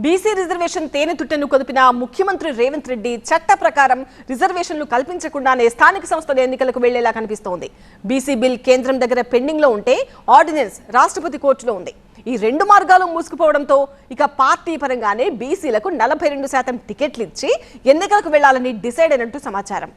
BC reservation తేనెతుట్టెను కొదిపిన ముఖ్యమంత్రి రేవంత్ రెడ్డి చట్ట ప్రకారం రిజర్వేషన్లు కల్పించకుండానే స్థానిక సంస్థల ఎన్నికలకు వెళ్లేలా కనిపిస్తోంది. బీసీ బిల్ కేంద్రం దగ్గర పెండింగ్ లో ఉంటే ఆర్డినెన్స్ రాష్ట్రపతి కోర్టులో ఉంది. ఈ రెండు మార్గాలు మూసుకుపోవడంతో ఇక పార్టీ పరంగానే బీసీలకు 42% టికెట్లు ఇచ్చి ఎన్నికలకు వెళ్లాలని డిసైడ్ అయినట్టు సమాచారం.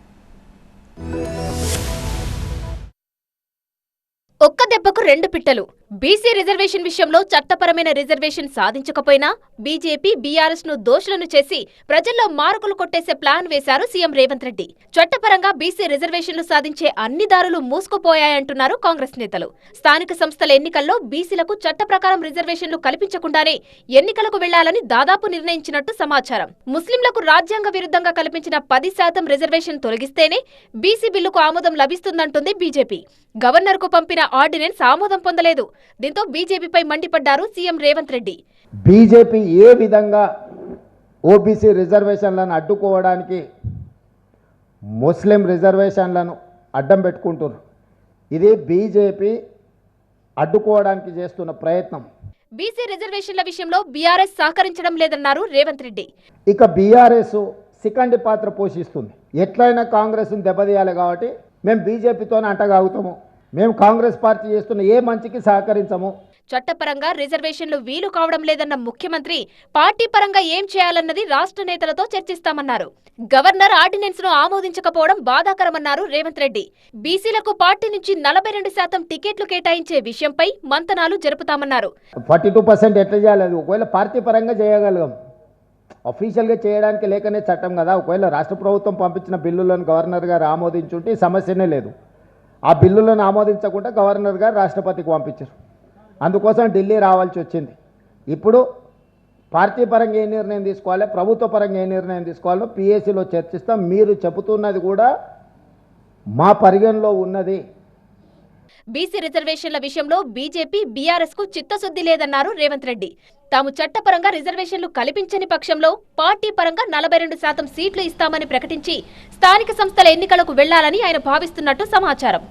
ఒక్క దెబ్బకు రెండు పిట్టలు. బీసీ రిజర్వేషన్ విషయంలో చట్టపరమైన రిజర్వేషన్ సాధించకపోయినా బీజేపీ బీఆర్ఎస్ ను దోషులను చేసి ప్రజల్లో మారుకులు కొట్టేసే ప్లాన్ వేశారు సీఎం రేవంత్ రెడ్డి. చట్టపరంగా బీసీ రిజర్వేషన్లు సాధించే అన్ని దారులు మూసుకుపోయాయంటున్నారు కాంగ్రెస్ నేతలు. స్థానిక సంస్థల ఎన్నికల్లో బీసీలకు చట్ట ప్రకారం రిజర్వేషన్లు కల్పించకుండానే ఎన్నికలకు వెళ్లాలని దాదాపు నిర్ణయించినట్టు సమాచారం. ముస్లింలకు రాజ్యాంగ విరుద్ధంగా కల్పించిన 10% రిజర్వేషన్ తొలగిస్తేనే బీసీ బిల్లుకు ఆమోదం లభిస్తుందంటుంది బీజేపీ. గవర్నర్ కు పంపిన ఆర్డినెన్స్ ఆమోదం పొందలేదు. దీంతో బీజేపీపై మండిపడ్డారు సీఎం రేవంత్ రెడ్డి. బీజేపీ ఏ విధంగా ఓబీసీ రిజర్వేషన్లను అడ్డుకోవడానికి ముస్లిం రిజర్వేషన్లను అడ్డం పెట్టుకుంటున్నారు. ఇది బీజేపీ అడ్డుకోవడానికి చేస్తున్న ప్రయత్నం. బీసీ రిజర్వేషన్ల విషయంలో బీఆర్ఎస్ సహకరించడం లేదన్నారు రేవంత్ రెడ్డి. ఇక బీఆర్ఎస్ సికండి పాత్ర పోషిస్తుంది. ఎట్లయినా కాంగ్రెస్ దెబ్బతీయాలి కాబట్టి మేము బీజేపీతోనే అంటగాగుతాము. మేము కాంగ్రెస్ పార్టీ చేస్తున్న ఏ మంచికి సహకరించము. చట్టపరంగా రిజర్వేషన్లు వీలు కావడం లేదన్న ముఖ్యమంత్రి పార్టీ పరంగా ఏం చేయాలన్నది రాష్ట్ర నేతలతో చర్చిస్తామన్నారు. గవర్నర్ ఆర్డినెన్స్ ను ఆమోదించకపోవడం బాధాకరమన్నారు రేవంత్ రెడ్డి. బీసీలకు పార్టీ నుంచి 42% టికెట్లు కేటాయించే విషయంపై మంతనాలు జరుపుతామన్నారు. 42% ఎట్లా చేయాలి? ఒకవేళ పార్టీ పరంగా చేయగలం, అఫీషియల్గా చేయడానికి లేకనే చట్టం కదా. ఒకవేళ రాష్ట్ర ప్రభుత్వం పంపించిన బిల్లులను గవర్నర్ గారు ఆమోదించుంటే సమస్యనే లేదు. ఆ బిల్లులను ఆమోదించకుండా గవర్నర్ గారు రాష్ట్రపతికి పంపించారు. అందుకోసం ఢిల్లీ రావాల్సి వచ్చింది. ఇప్పుడు పార్టీ పరంగా ఏ నిర్ణయం తీసుకోవాలి, ప్రభుత్వ పరంగా ఏ నిర్ణయం తీసుకోవాలో పిఏసీలో చర్చిస్తాం. మీరు చెబుతున్నది కూడా మా పరిగణలో ఉన్నది. బీసీ రిజర్వేషన్ల విషయంలో బీజేపీ బీఆర్ఎస్ కు చిత్తశుద్ధి లేదన్నారు రేవంత్ రెడ్డి. తాము చట్టపరంగా రిజర్వేషన్లు కల్పించని పక్షంలో పార్టీ పరంగా 42% సీట్లు ఇస్తామని ప్రకటించి స్థానిక సంస్థల ఎన్నికలకు వెళ్లాలని ఆయన భావిస్తున్నట్టు సమాచారం.